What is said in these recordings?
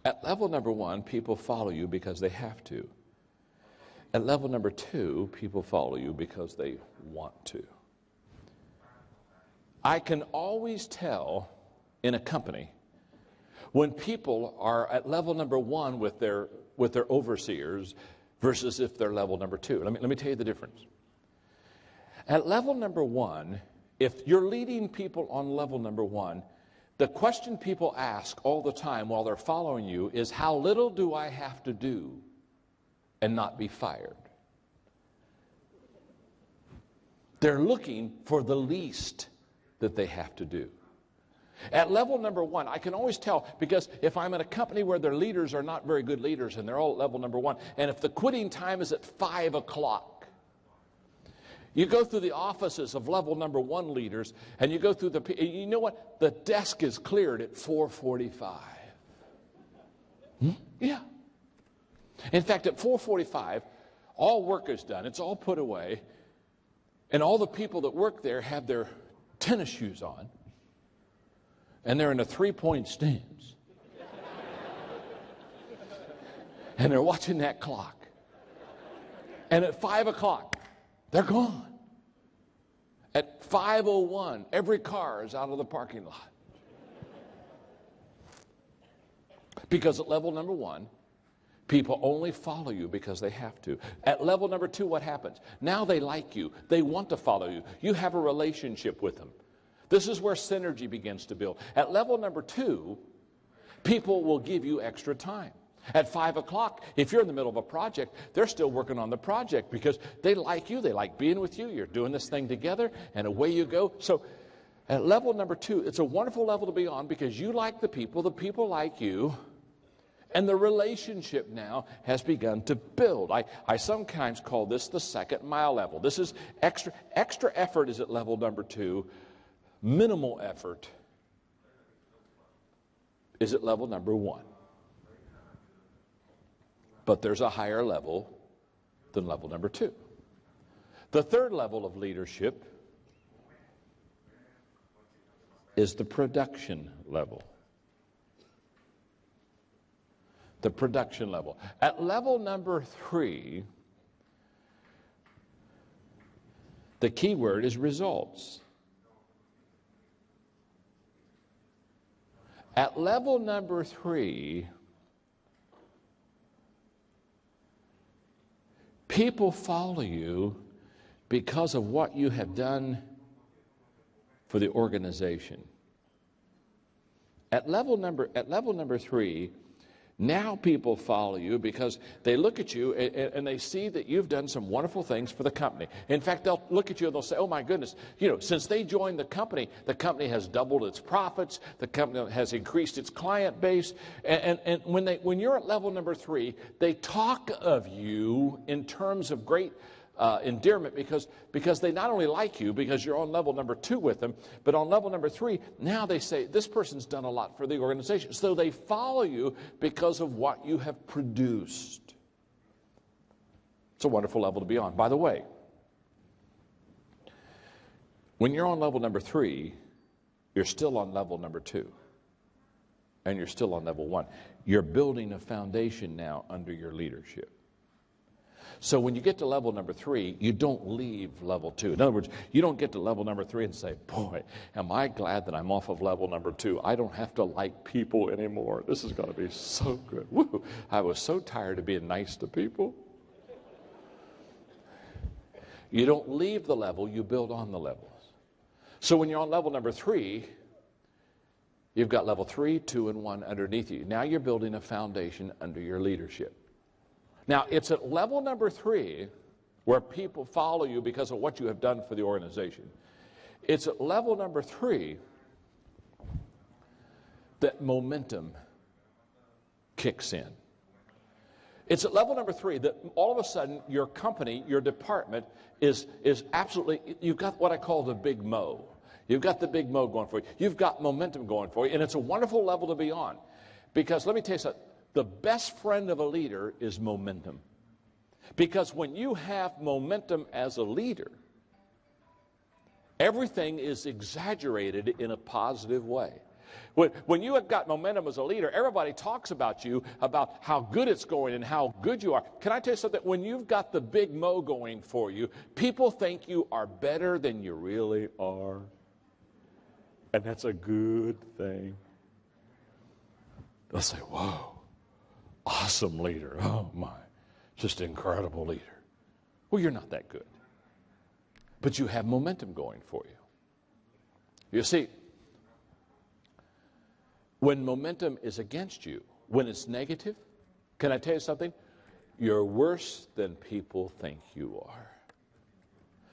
At level number one, people follow you because they have to. At level number two, people follow you because they want to. I can always tell in a company when people are at level number one with their overseers versus if they're level number two. Let me tell you the difference. At level number one, if you're leading people on level number one, the question people ask all the time while they're following you is, how little do I have to do and not be fired? They're looking for the least that they have to do. At level number one, I can always tell, because if I'm in a company where their leaders are not very good leaders and they're all at level number one, and if the quitting time is at 5 o'clock, you go through the offices of level number one leaders, and you go through you know what? The desk is cleared at 4:45. Yeah. In fact, at 4:45, all work is done. It's all put away. And all the people that work there have their tennis shoes on. And they're in a 3-point stance. And they're watching that clock. And at 5 o'clock, they're gone. At 5:01, every car is out of the parking lot. Because at level number one, people only follow you because they have to. At level number two, what happens? Now they like you. They want to follow you. You have a relationship with them. This is where synergy begins to build. At level number two, people will give you extra time. At 5 o'clock, if you're in the middle of a project, they're still working on the project because they like you. They like being with you. You're doing this thing together, and away you go. So at level number two, it's a wonderful level to be on because you like the people like you, and the relationship now has begun to build. I sometimes call this the second mile level. This is extra effort is at level number two. Minimal effort is at level number one. But there's a higher level than level number two. The third level of leadership is the production level. The production level. At level number three, the key word is results. At level number three, people follow you because of what you have done for the organization. At level number three, now people follow you because they look at you and they see that you've done some wonderful things for the company. In fact, they'll look at you and they'll say, oh my goodness, since they joined the company has doubled its profits, the company has increased its client base. And when you're at level number three, they talk of you in terms of great endearment because they not only like you because you're on level number two with them, but on level number three, now they say, this person's done a lot for the organization. So they follow you because of what you have produced. It's a wonderful level to be on. By the way, when you're on level number three, you're still on level number two. And you're still on level one. You're building a foundation now under your leadership. So when you get to level number three, you don't leave level two. In other words, you don't get to level number three and say, boy, am I glad that I'm off of level number two. I don't have to like people anymore. This is going to be so good. Woo! I was so tired of being nice to people. You don't leave the level, you build on the levels. So when you're on level number three, you've got level 3, 2, and 1 underneath you. Now you're building a foundation under your leadership. Now, it's at level number 3 where people follow you because of what you have done for the organization. It's at level number 3 that momentum kicks in. It's at level number 3 that all of a sudden your company, your department is absolutely, you've got what I call the big mo. You've got the big mo going for you. You've got momentum going for you, and it's a wonderful level to be on. Because let me tell you something. The best friend of a leader is momentum. Because when you have momentum as a leader, everything is exaggerated in a positive way. When you have got momentum as a leader, everybody talks about you, about how good it's going and how good you are. Can I tell you something? When you've got the big mo going for you, people think you are better than you really are. And that's a good thing. They'll say, whoa, awesome leader. Oh, my, just incredible leader. Well, you're not that good. But you have momentum going for you. You see, when momentum is against you, when it's negative, can I tell you something? You're worse than people think you are.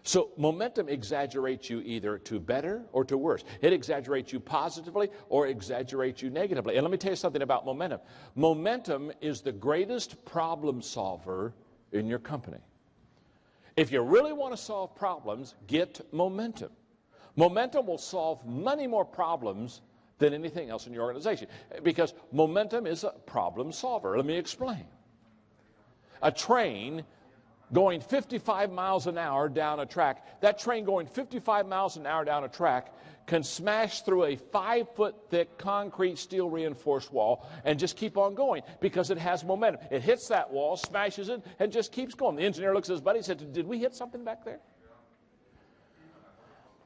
So momentum exaggerates you either to better or to worse. It exaggerates you positively or exaggerates you negatively. And let me tell you something about momentum. Momentum is the greatest problem solver in your company. If you really want to solve problems, get momentum. Momentum will solve many more problems than anything else in your organization, because momentum is a problem solver. Let me explain. A train going 55 miles an hour down a track, that train going 55 miles an hour down a track can smash through a 5-foot thick concrete steel reinforced wall and just keep on going because it has momentum. It hits that wall, smashes it, and just keeps going. The engineer looks at his buddy and said, did we hit something back there?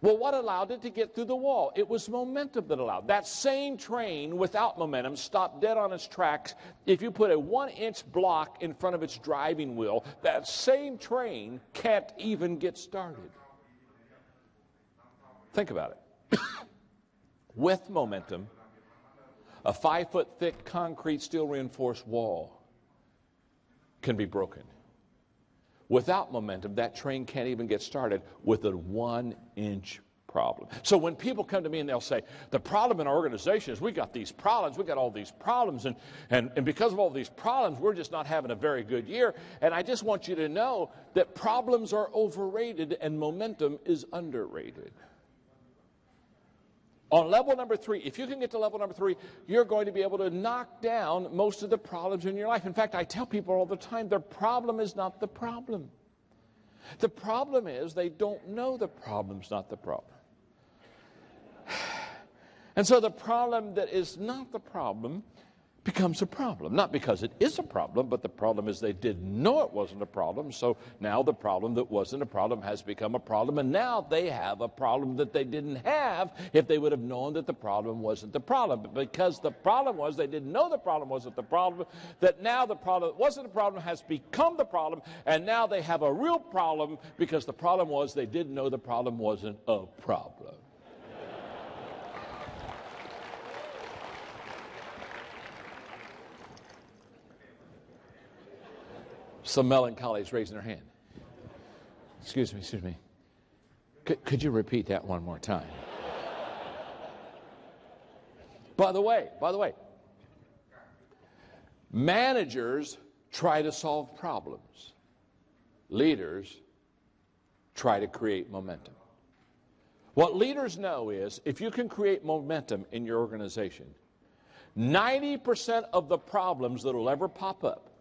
Well, what allowed it to get through the wall? It was momentum that allowed. That same train without momentum stopped dead on its tracks. If you put a 1-inch block in front of its driving wheel, that same train can't even get started. Think about it. With momentum, a 5-foot thick concrete steel reinforced wall can be broken. Without momentum, that train can't even get started with a 1-inch problem. So when people come to me and they'll say, the problem in our organization is we got these problems, we got all these problems, and because of all these problems, we're just not having a very good year. And I just want you to know that problems are overrated and momentum is underrated. On level number 3, if you can get to level number 3, you're going to be able to knock down most of the problems in your life. In fact, I tell people all the time, their problem is not the problem. The problem is they don't know the problem's not the problem. And so the problem that is not the problem becomes a problem. Not because it is a problem, but the problem is they didn't know it wasn't a problem. So now the problem that wasn't a problem has become a problem. And now they have a problem that they didn't have if they would have known that the problem wasn't the problem. But because the problem was they didn't know the problem wasn't the problem, that now the problem that wasn't a problem has become the problem. And now they have a real problem because the problem was they didn't know the problem wasn't a problem. Some melancholy is raising their hand. Excuse me. Could you repeat that one more time? By the way, managers try to solve problems. Leaders try to create momentum. What leaders know is if you can create momentum in your organization, 90% of the problems that will ever pop up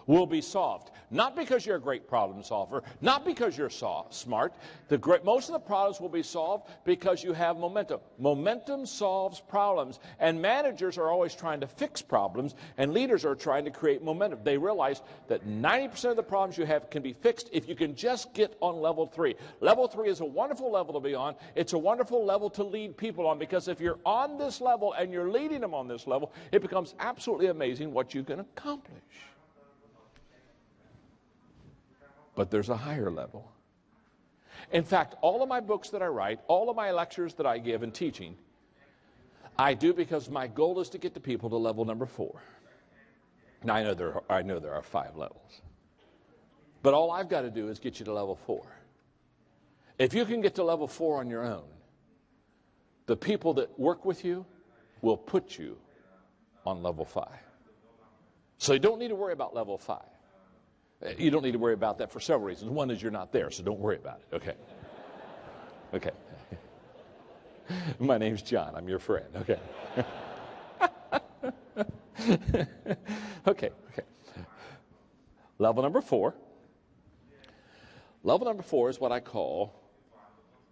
will be solved. Not because you're a great problem solver, not because you're smart. Most of the problems will be solved because you have momentum. Momentum solves problems, and managers are always trying to fix problems, and leaders are trying to create momentum. They realize that 90% of the problems you have can be fixed if you can just get on level 3. Level 3 is a wonderful level to be on. It's a wonderful level to lead people on, because if you're on this level and you're leading them on this level, it becomes absolutely amazing what you can accomplish. But there's a higher level. In fact, all of my books that I write, all of my lectures that I give and teaching, I do because my goal is to get the people to level number 4. Now, I know there are 5 levels. But all I've got to do is get you to level 4. If you can get to level 4 on your own, the people that work with you will put you on level 5. So you don't need to worry about level 5. You don't need to worry about that for several reasons. One is you're not there, so don't worry about it. Okay. My name's John. I'm your friend. Okay. Level number 4. Level number 4 is what I call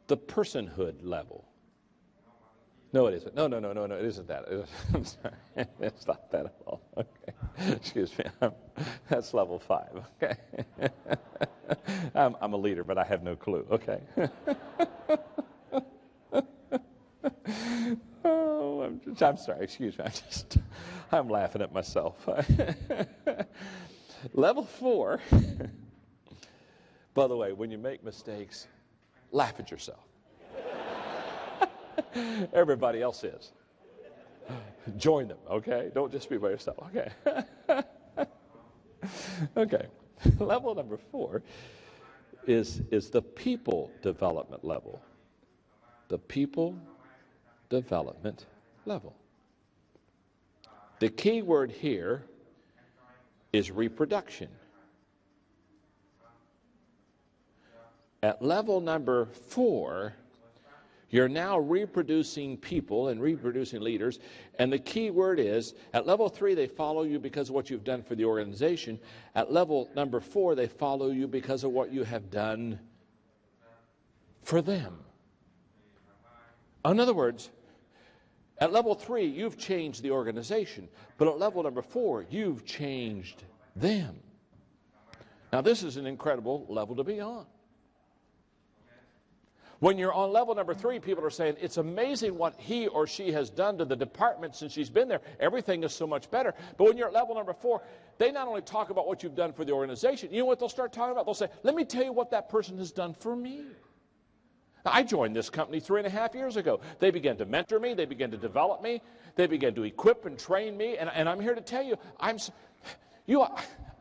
the personhood level. No, it isn't. No, it isn't that. I'm sorry. It's not that at all. Okay. Excuse me. That's level 5. Okay. I'm a leader, but I have no clue. Okay. Oh, I'm sorry. Excuse me. I'm laughing at myself. Level 4. By the way, when you make mistakes, laugh at yourself. Everybody else is. Join them, okay? Don't just be by yourself, okay? Okay. Level number 4 is the people development level. The people development level. The key word here is reproduction. At level number 4, you're now reproducing people and reproducing leaders. And the key word is, at level 3, they follow you because of what you've done for the organization. At level number 4, they follow you because of what you have done for them. In other words, at level 3, you've changed the organization. But at level number 4, you've changed them. Now, this is an incredible level to be on. When you're on level number 3, people are saying, it's amazing what he or she has done to the department since she's been there. Everything is so much better. But when you're at level number 4, they not only talk about what you've done for the organization, you know what they'll start talking about? They'll say, let me tell you what that person has done for me. I joined this company 3.5 years ago. They began to mentor me. They began to develop me. They began to equip and train me. And I'm here to tell you,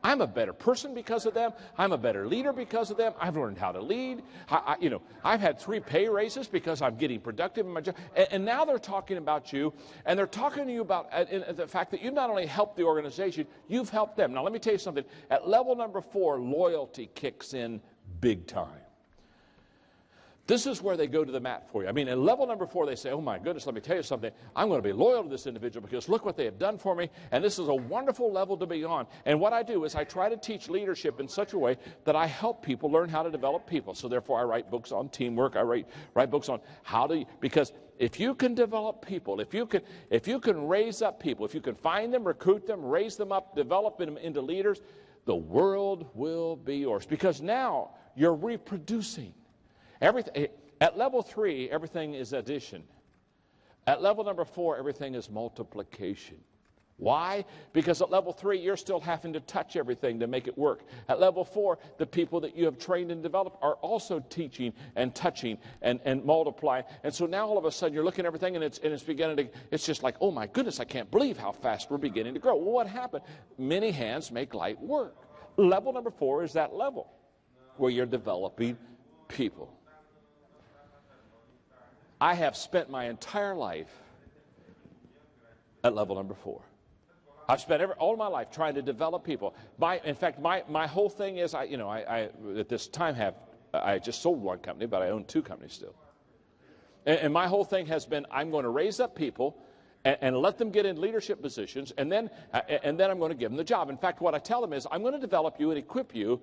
I'm a better person because of them. I'm a better leader because of them. I've learned how to lead. I've had 3 pay raises because I'm getting productive in my job. And now they're talking about you, and they're talking to you about the fact that you've not only helped the organization, you've helped them. Now, let me tell you something. At level number 4, loyalty kicks in big time. This is where they go to the mat for you. I mean, at level number 4, they say, oh my goodness, let me tell you something. I'm going to be loyal to this individual because look what they have done for me. And this is a wonderful level to be on. And what I do is I try to teach leadership in such a way that I help people learn how to develop people. So therefore, I write books on teamwork. I write books on how to, because if you can develop people, if you can raise up people, if you can find them, recruit them, raise them up, develop them into leaders, the world will be yours. Because now you're reproducing. At level 3, everything is addition. At level number 4, everything is multiplication. Why? Because at level 3, you're still having to touch everything to make it work. At level 4, the people that you have trained and developed are also teaching and touching and multiplying. And so now all of a sudden you're looking at everything and it's beginning to, it's just like, oh my goodness, I can't believe how fast we're beginning to grow. Well, what happened? Many hands make light work. Level number 4 is that level where you're developing people. I have spent my entire life at level number 4. I've spent all my life trying to develop people. In fact, my whole thing is, I at this time I just sold one company, but I own 2 companies still. And my whole thing has been, I'm going to raise up people and let them get in leadership positions, and then I'm going to give them the job. In fact, what I tell them is, I'm going to develop you and equip you,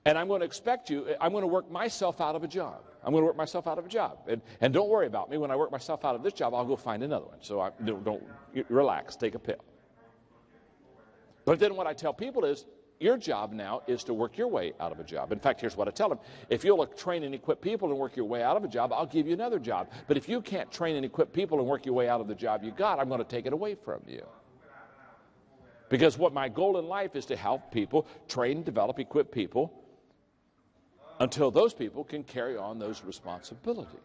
and I'm going to expect you, I'm going to work myself out of a job. I'm going to work myself out of a job. And don't worry about me. When I work myself out of this job, I'll go find another one. So don't relax, take a pill. But then what I tell people is, your job now is to work your way out of a job. In fact, here's what I tell them. If you'll train and equip people and work your way out of a job, I'll give you another job. But if you can't train and equip people and work your way out of the job you got, I'm going to take it away from you. Because what my goal in life is to help people, train, develop, equip people, until those people can carry on those responsibilities.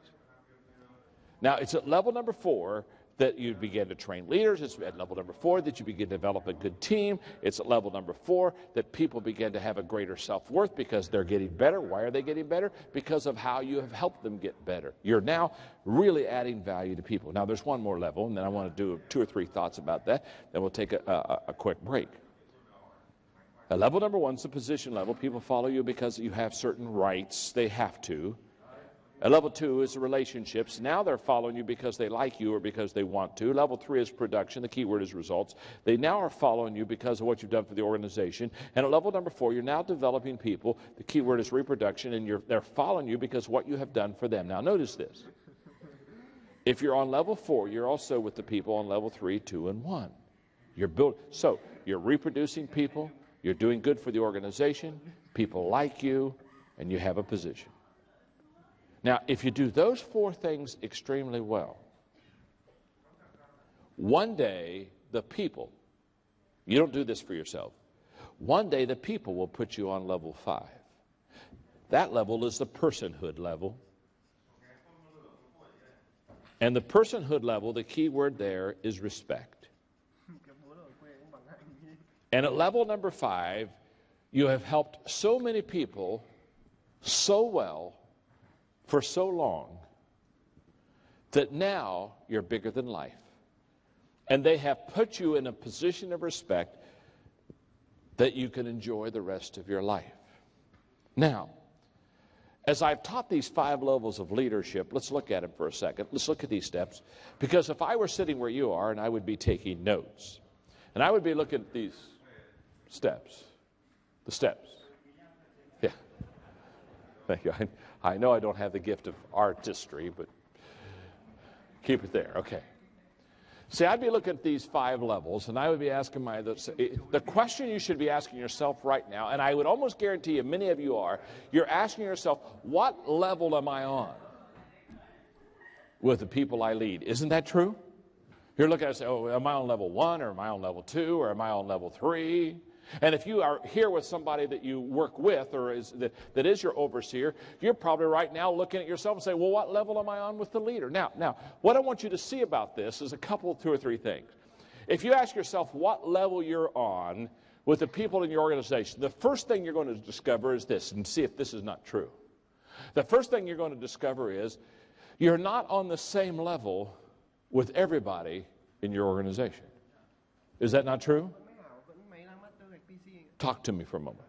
Now, it's at level number 4 that you begin to train leaders. It's at level number 4 that you begin to develop a good team. It's at level number 4 that people begin to have a greater self-worth because they're getting better. Why are they getting better? Because of how you have helped them get better. You're now really adding value to people. Now, there's one more level, and then I want to do 2 or 3 thoughts about that. Then we'll take a quick break. Level number 1 is the position level. People follow you because you have certain rights. They have to. Level 2 is the relationships. Now they're following you because they like you or because they want to. Level 3 is production. The key word is results. They now are following you because of what you've done for the organization. And at level number 4, you're now developing people. The key word is reproduction, and they're following you because of what you have done for them. Now notice this. If you're on level 4, you're also with the people on level 3, 2, and 1. So you're reproducing people, you're doing good for the organization, people like you, and you have a position. Now, if you do those 4 things extremely well, one day the people, you don't do this for yourself, one day the people will put you on level 5. That level is the personhood level. And the personhood level, the key word there is respect. And at level number 5, you have helped so many people so well for so long that now you're bigger than life. And they have put you in a position of respect that you can enjoy the rest of your life. Now, as I've taught these 5 levels of leadership, let's look at them for a second. Let's look at these steps. Because if I were sitting where you are and I would be taking notes, and I would be looking at these steps, the steps. Yeah. Thank you. I know I don't have the gift of artistry, but keep it there. Okay. See, I'd be looking at these 5 levels, and I would be asking the question you should be asking yourself right now, and I would almost guarantee you, many of you are, you're asking yourself, what level am I on with the people I lead? Isn't that true? You're looking at it and say, oh, am I on level 1, or am I on level 2, or am I on level 3? And if you are here with somebody that you work with or that is your overseer, you're probably right now looking at yourself and saying, well, what level am I on with the leader? Now, what I want you to see about this is 2 or 3 things. If you ask yourself what level you're on with the people in your organization, the first thing you're going to discover is this, and see if this is not true. The first thing you're going to discover is you're not on the same level with everybody in your organization. Is that not true? Talk to me for a moment.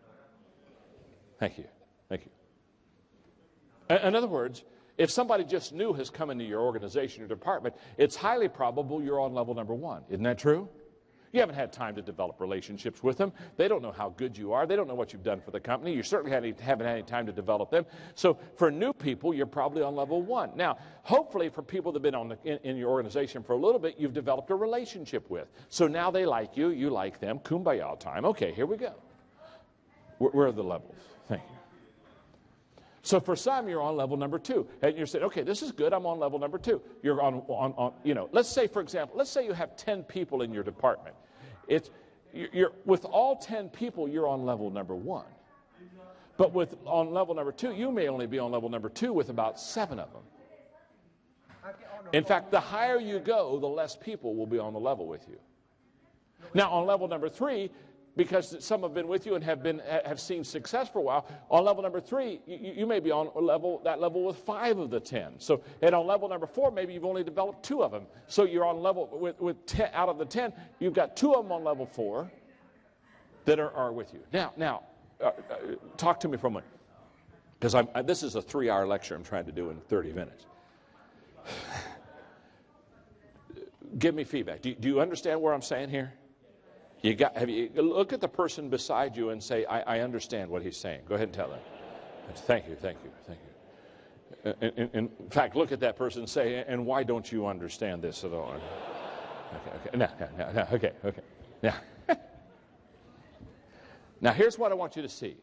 Thank you. Thank you. In other words, if somebody just new has come into your organization or department, it's highly probable you're on level number 1. Isn't that true? You haven't had time to develop relationships with them. They don't know how good you are. They don't know what you've done for the company. You certainly haven't had any time to develop them. So for new people, you're probably on level 1. Now, hopefully for people that have been in your organization for a little bit, you've developed a relationship with. So now they like you. You like them. Kumbaya time. Okay, here we go. Where are the levels? Thank you. So for some, you're on level number 2. And you're saying, okay, this is good. I'm on level number 2. You're on let's say, for example, let's say you have 10 people in your department. You're with all 10 people, you're on level number 1. But on level number 2, you may only be on level number 2 with about 7 of them. In fact, the higher you go, the less people will be on the level with you. Now, on level number 3, because some have been with you and have seen success for a while, on level number 3, you may be on that level with 5 of the 10. So, and on level number 4, maybe you've only developed 2 of them. So you're on level with 10 out of the 10. You've got 2 of them on level 4 that are with you. Now, talk to me for a minute, because this is a 3-hour lecture I'm trying to do in 30 minutes. Give me feedback. Do you understand what I'm saying here? Look at the person beside you and say, I understand what he's saying. Go ahead and tell them. Thank you. In fact, look at that person and say, and why don't you understand this at all? Okay. Now, okay. Now, here's what I want you to see.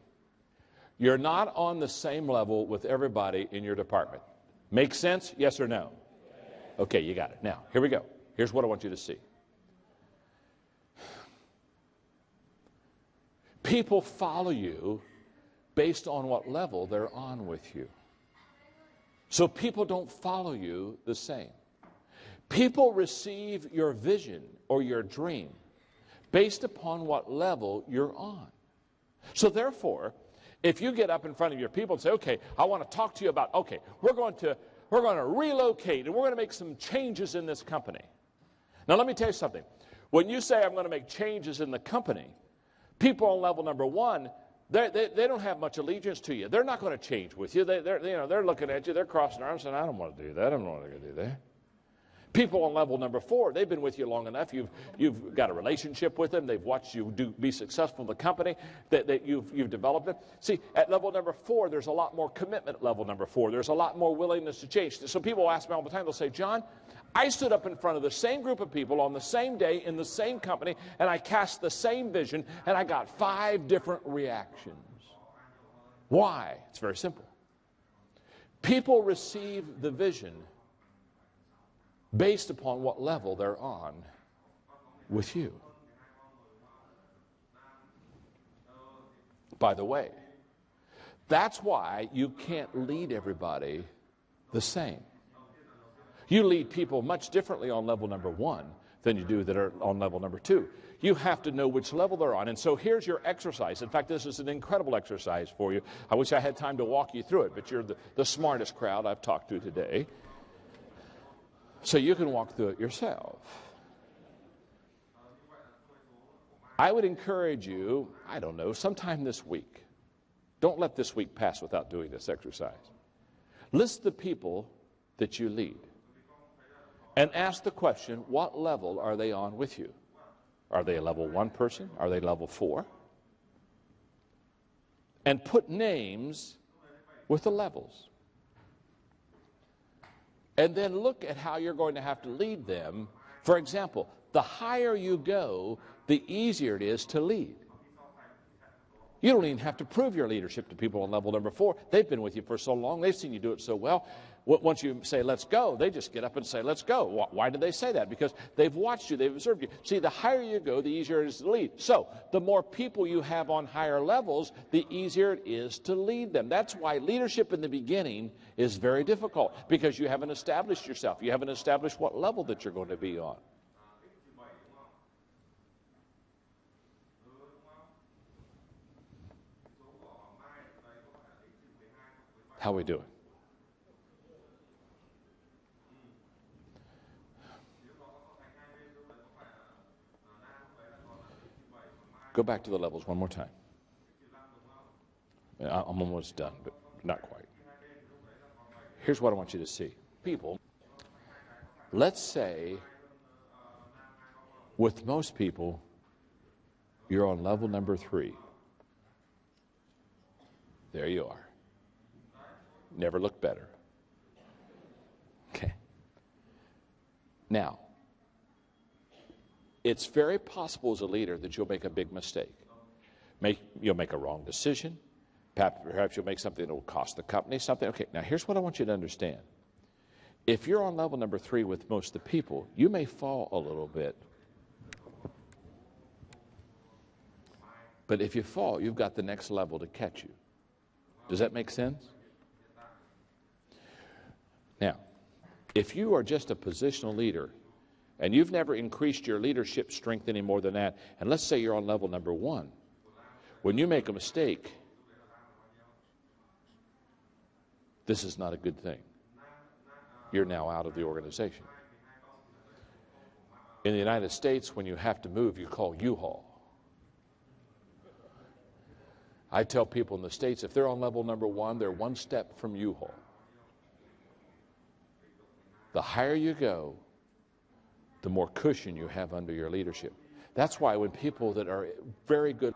You're not on the same level with everybody in your department. Make sense? Yes or no? Okay, you got it. Now, here we go. Here's what I want you to see. People follow you based on what level they're on with you. So people don't follow you the same. People receive your vision or your dream based upon what level you're on. So therefore, if you get up in front of your people and say, okay, I want to talk to you about, okay, we're going to relocate and we're going to make some changes in this company. Now let me tell you something. When you say I'm going to make changes in the company, people on level number 1, they don't have much allegiance to you. They're not going to change with you. They're looking at you. They're crossing their arms saying, I don't want to do that. I don't want to do that. People on level number 4, they've been with you long enough. You've got a relationship with them. They've watched you be successful in the company that you've developed it. See, at level number 4, there's a lot more commitment at level number 4. There's a lot more willingness to change. So people ask me all the time, they'll say, John, I stood up in front of the same group of people on the same day in the same company, and I cast the same vision, and I got 5 different reactions. Why? It's very simple. People receive the vision based upon what level they're on with you. By the way, that's why you can't lead everybody the same. You lead people much differently on level number 1 than you do that are on level number 2. You have to know which level they're on. And so here's your exercise. In fact, this is an incredible exercise for you. I wish I had time to walk you through it, but you're the smartest crowd I've talked to today. So you can walk through it yourself. I would encourage you, I don't know, sometime this week. Don't let this week pass without doing this exercise. List the people that you lead. And ask the question, what level are they on with you? Are they a level 1 person? Are they level 4? And put names with the levels. And then look at how you're going to have to lead them. For example, the higher you go, the easier it is to lead. You don't even have to prove your leadership to people on level number 4. They've been with you for so long. They've seen you do it so well. Once you say, let's go, they just get up and say, let's go. Why did they say that? Because they've watched you. They've observed you. See, the higher you go, the easier it is to lead. So the more people you have on higher levels, the easier it is to lead them. That's why leadership in the beginning is very difficult, because you haven't established yourself. You haven't established what level that you're going to be on. How are we doing? Go back to the levels one more time. I'm almost done, but not quite. Here's what I want you to see. People, let's say with most people, you're on level number 3. There you are. Never looked better. Okay. Now, it's very possible as a leader that you'll make a big mistake. You'll make a wrong decision. Perhaps you'll make something that will cost the company something. Okay, now here's what I want you to understand. If you're on level number 3 with most of the people, you may fall a little bit. But if you fall, you've got the next level to catch you. Does that make sense? Now, if you are just a positional leader and you've never increased your leadership strength any more than that, and let's say you're on level number 1, when you make a mistake, this is not a good thing. You're now out of the organization. In the United States, when you have to move, you call U-Haul. I tell people in the States, if they're on level number 1, they're one step from U-Haul. The higher you go, the more cushion you have under your leadership. That's why when people that are very good